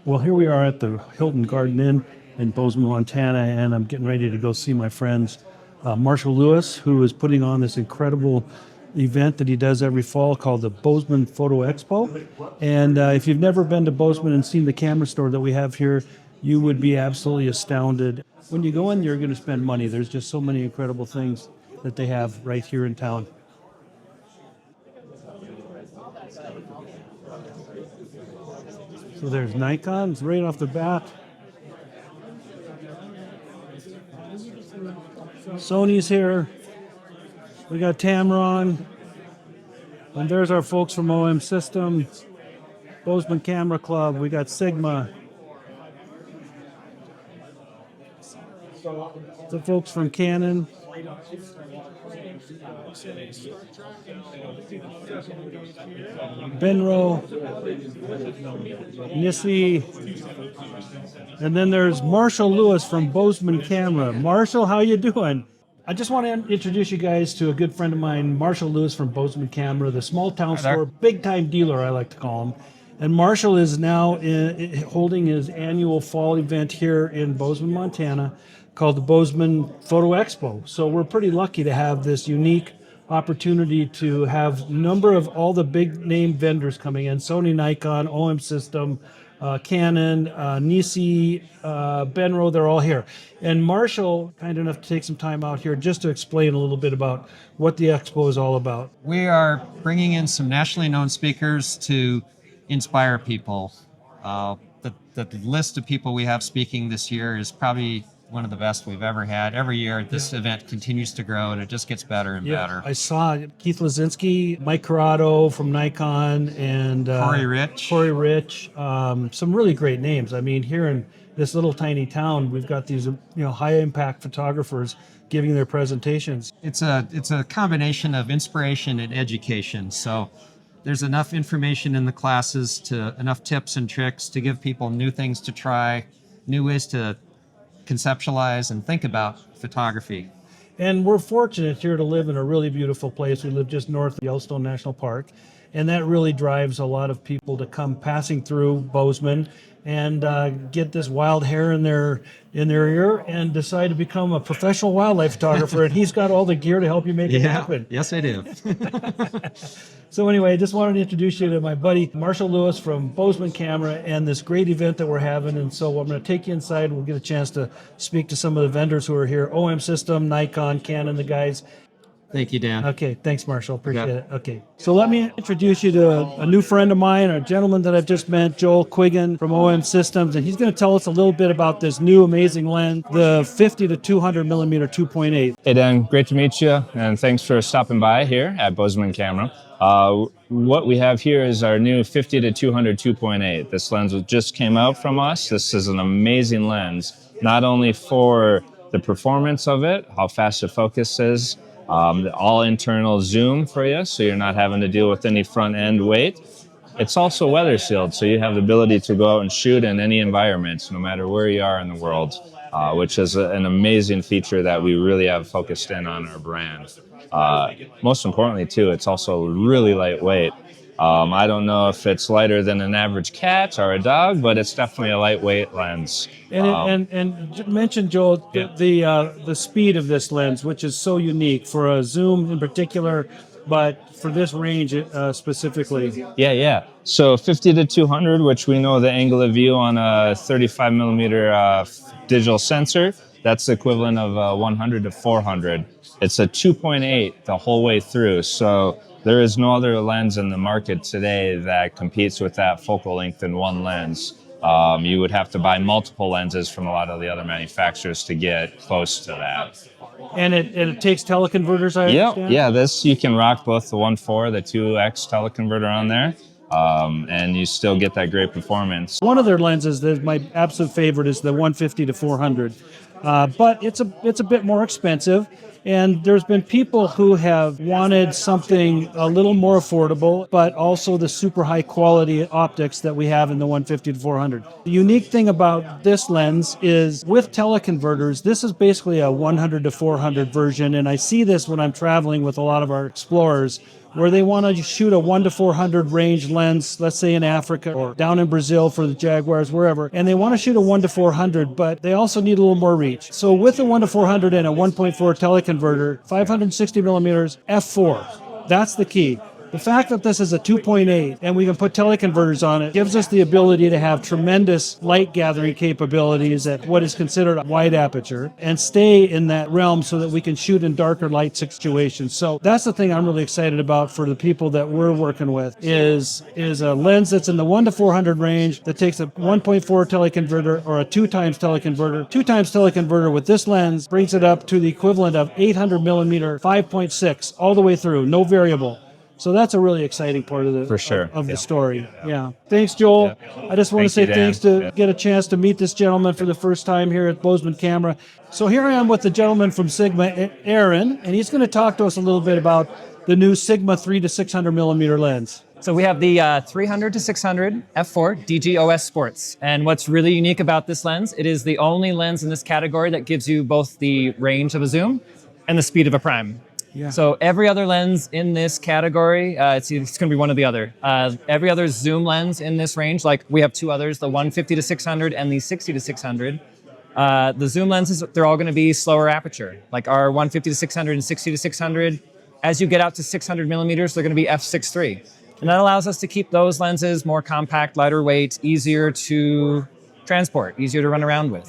Well, here we are at the Hilton Garden Inn in Bozeman, Montana, and I'm getting ready to go see my friends, Marshal Lewis, who is putting on this incredible event that he does every fall called the Bozeman Photo Expo. And if you've never been to Bozeman and seen the camera store that we have here, you would be absolutely astounded. When you go in, you're going to spend money. There's just so many incredible things that they have right here in town. So there's Nikon's right off the bat. Sony's here. We got Tamron. And there's our folks from OM System. Bozeman Camera Club. We got Sigma. The folks from Canon. Benro, Nissi, and then there's Marshal Lewis from Bozeman Camera. Marshal, how you doing? I just want to introduce you guys to a good friend of mine, Marshal Lewis from Bozeman Camera, the small town store, big time dealer I like to call him. And Marshal is now holding his annual fall event here in Bozeman, Montana, called the Bozeman Photo Expo. So we're pretty lucky to have this unique opportunity to have a number of all the big name vendors coming in: Sony, Nikon, OM System, Canon, Nissi, Benro, they're all here. And Marshall, kind enough to take some time out here just to explain a little bit about what the expo is all about. We are bringing in some nationally known speakers to inspire people. The list of people we have speaking this year is probably one of the best we've ever had. Every year, this event continues to grow, and it just gets better and better. I saw Keith Lazinski, Mike Corrado from Nikon, and Corey Rich. Some really great names. I mean, here in this little tiny town, we've got these high-impact photographers giving their presentations. It's a combination of inspiration and education. So there's enough information in the classes, to enough tips and tricks to give people new things to try, new ways to conceptualize and think about photography. And we're fortunate here to live in a really beautiful place. We live just north of Yellowstone National Park, and that really drives a lot of people to come passing through Bozeman and get this wild hair in their ear and decide to become a professional wildlife photographer. And he's got all the gear to help you make it happen. Yes, I do. So anyway, I just wanted to introduce you to my buddy Marshal Lewis from Bozeman Camera and this great event that we're having. And so I'm going to take you inside. We'll get a chance to speak to some of the vendors who are here: OM System, Nikon, Canon, the guys. Thank you, Dan. Okay, thanks, Marshall. Appreciate it. Okay, so let me introduce you to a new friend of mine, a gentleman that I've just met, Joel Quiggin from OM Systems, and he's going to tell us a little bit about this new amazing lens, the 50 to 200 millimeter 2.8. Hey, Dan, great to meet you, and thanks for stopping by here at Bozeman Camera. What we have here is our new 50 to 200 2.8. This lens just came out from us. This is an amazing lens, not only for the performance of it, how fast the focus is, all internal zoom for you, so you're not having to deal with any front end weight. It's also weather sealed, so you have the ability to go out and shoot in any environment, no matter where you are in the world, which is an amazing feature that we really have focused in on our brand. Most importantly, too, it's also really lightweight. I don't know if it's lighter than an average cat or a dog, but it's definitely a lightweight lens. And mention, Joel, the speed of this lens, which is so unique for a zoom in particular, but for this range specifically. Yeah. So 50 to 200, which we know the angle of view on a 35 millimeter digital sensor, that's the equivalent of 100 to 400. It's a 2.8 the whole way through. So there is no other lens in the market today that competes with that focal length in one lens. You would have to buy multiple lenses from a lot of the other manufacturers to get close to that. And it takes teleconverters, I understand? Yeah, this you can rock both the 1.4, the 2x teleconverter on there, and you still get that great performance. One of their lenses that my absolute favorite is the 150 to 400, but it's a bit more expensive. And there's been people who have wanted something a little more affordable, but also the super high quality optics that we have in the 150 to 400. The unique thing about this lens is with teleconverters, this is basically a 100 to 400 version. And I see this when I'm traveling with a lot of our explorers, where they want to shoot a 1-400 range lens, let's say in Africa or down in Brazil for the Jaguars, wherever, and they want to shoot a 1-400, but they also need a little more reach. So with a 1-400 and a 1.4 teleconverter, 560 millimeters, f4, that's the key. The fact that this is a 2.8 and we can put teleconverters on it gives us the ability to have tremendous light gathering capabilities at what is considered a wide aperture and stay in that realm so that we can shoot in darker light situations. So that's the thing I'm really excited about for the people that we're working with is a lens that's in the 1-400 range that takes a 1.4 teleconverter or a 2 times teleconverter. 2 times teleconverter with this lens brings it up to the equivalent of 800 millimeter 5.6 all the way through, no variable. So that's a really exciting part of the For sure. of the story. Yeah. Thanks, Joel. Yeah. I just want to say Thank you, Dan. thanks to get a chance to meet this gentleman for the first time here at Bozeman Camera. So here I am with the gentleman from Sigma, Aaron, and he's going to talk to us a little bit about the new Sigma 3 to 600 millimeter lens. So we have the 300 to 600 f4 DGOS Sports. And what's really unique about this lens, it is the only lens in this category that gives you both the range of a zoom and the speed of a prime. Yeah. So every other lens in this category, it's going to be one or the other. Every other zoom lens in this range, like we have 2 others, the 150 to 600 and the 60 to 600. The zoom lenses, they're all going to be slower aperture. Like our 150 to 600 and 60 to 600. As you get out to 600 millimeters, they're going to be f6.3. And that allows us to keep those lenses more compact, lighter weight, easier to transport, easier to run around with.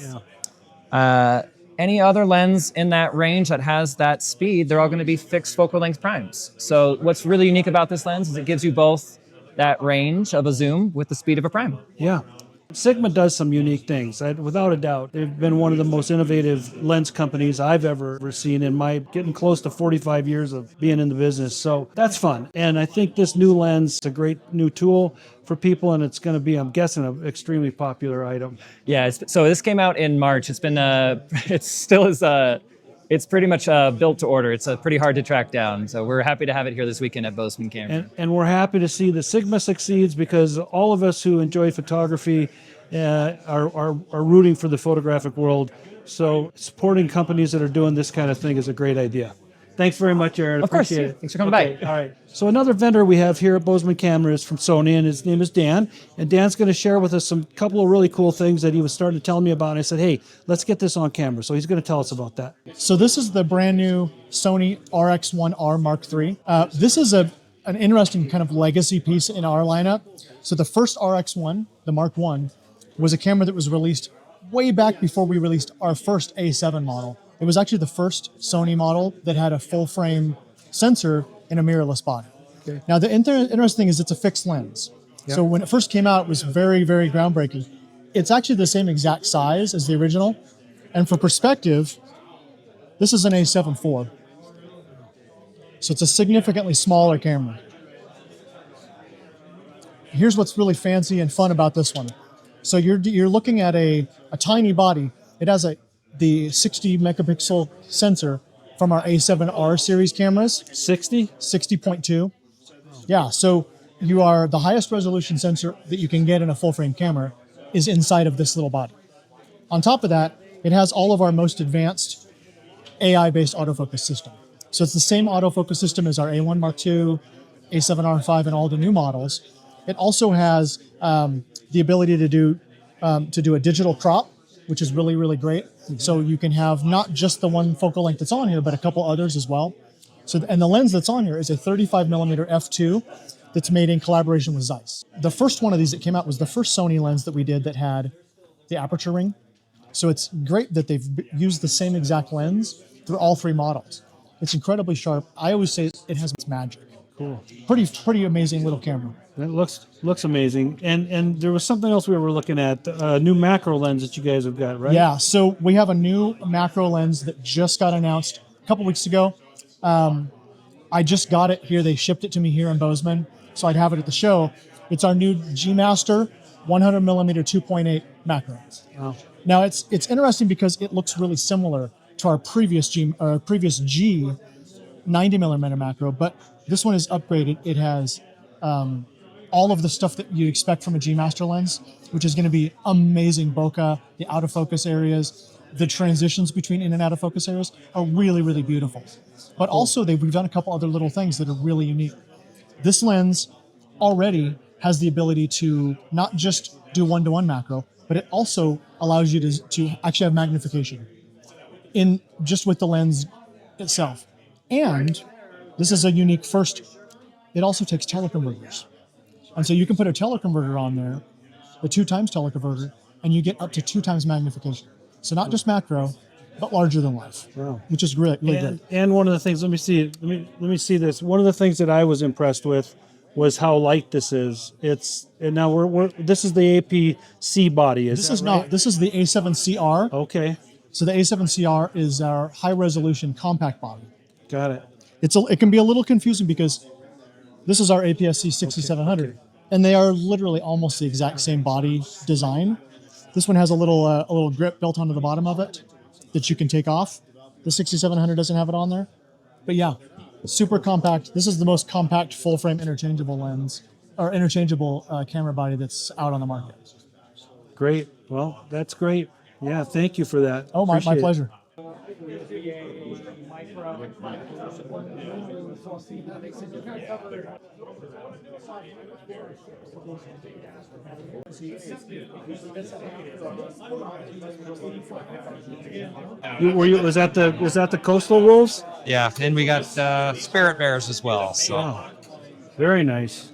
Yeah. Any other lens in that range that has that speed, they're all going to be fixed focal length primes. So what's really unique about this lens is it gives you both that range of a zoom with the speed of a prime. Yeah. Sigma does some unique things, without a doubt. They've been one of the most innovative lens companies I've ever seen in my getting close to 45 years of being in the business. So that's fun. And I think this new lens is a great new tool for people, and it's going to be, I'm guessing, an extremely popular item. Yeah, so this came out in March. It's been, it's pretty much built to order. It's pretty hard to track down. So we're happy to have it here this weekend at Bozeman Camera. And we're happy to see the Sigma succeeds because all of us who enjoy photography are rooting for the photographic world. So supporting companies that are doing this kind of thing is a great idea. Thanks very much, Aaron. Of course. Appreciate it. Thanks for coming by. All right. So another vendor we have here at Bozeman Camera is from Sony, and his name is Dan. And Dan's going to share with us some couple of really cool things that he was starting to tell me about. And I said, hey, let's get this on camera. So he's going to tell us about that. So this is the brand new Sony RX1R Mark III. This is an interesting kind of legacy piece in our lineup. So the first RX1, the Mark I, was a camera that was released way back before we released our first A7 model. It was actually the first Sony model that had a full frame sensor in a mirrorless body. Okay. Now the interesting thing is it's a fixed lens. Yep. So when it first came out, it was very, very groundbreaking. It's actually the same exact size as the original. And for perspective, this is an A7 IV. So it's a significantly smaller camera. Here's what's really fancy and fun about this one. So you're looking at a tiny body. It has the 60 megapixel sensor from our A7R series cameras. 60? 60.2. Yeah, so the highest resolution sensor that you can get in a full frame camera is inside of this little body. On top of that, it has all of our most advanced AI-based autofocus system. So it's the same autofocus system as our A1 Mark II, A7R5, and all the new models. It also has the ability to do a digital crop, which is really, really great. So you can have not just the one focal length that's on here, but a couple others as well. So, and the lens that's on here is a 35 millimeter f2 that's made in collaboration with Zeiss. The first one of these that came out was the first Sony lens that we did that had the aperture ring. So it's great that they've used the same exact lens through all 3 models. It's incredibly sharp. I always say it has its magic. Cool. Pretty amazing little camera. That looks amazing. And there was something else we were looking at, a new macro lens that you guys have got, right? Yeah, so we have a new macro lens that just got announced a couple weeks ago. I just got it here. They shipped it to me here in Bozeman, so I'd have it at the show. It's our new G Master 100 millimeter 2.8 macro. Wow. Now it's interesting because it looks really similar to our previous G 90 millimeter macro, but this one is upgraded. It has all of the stuff that you expect from a G Master lens, which is going to be amazing bokeh. The out of focus areas, the transitions between in and out of focus areas are really, really beautiful. But also we've done a couple other little things that are really unique. This lens already has the ability to not just do one-to-one macro, but it also allows you to actually have magnification in just with the lens itself. And this is a unique first. It also takes teleconverters. And so you can put a teleconverter on there, the 2x teleconverter, and you get up to 2x magnification. So not just macro, but larger than life, Wow. which is great. Really good. And one of the things, let me see this. One of the things that I was impressed with was how light this is. And now this is the APC body. This is not. This is the A7CR. Okay, So the A7CR is our high-resolution compact body. got it. It can be a little confusing because this is our APS-C 6700, and they are literally almost the exact same body design. This one has a little grip built onto the bottom of it that you can take off. The 6700 doesn't have it on there, but yeah, super compact. This is the most compact full-frame interchangeable lens or interchangeable camera body that's out on the market. Great. Well, that's great. Yeah, thank you for that. Oh, my Appreciate it. pleasure. Was that the coastal wolves? Yeah, and we got spirit bears as well. So Oh, very nice.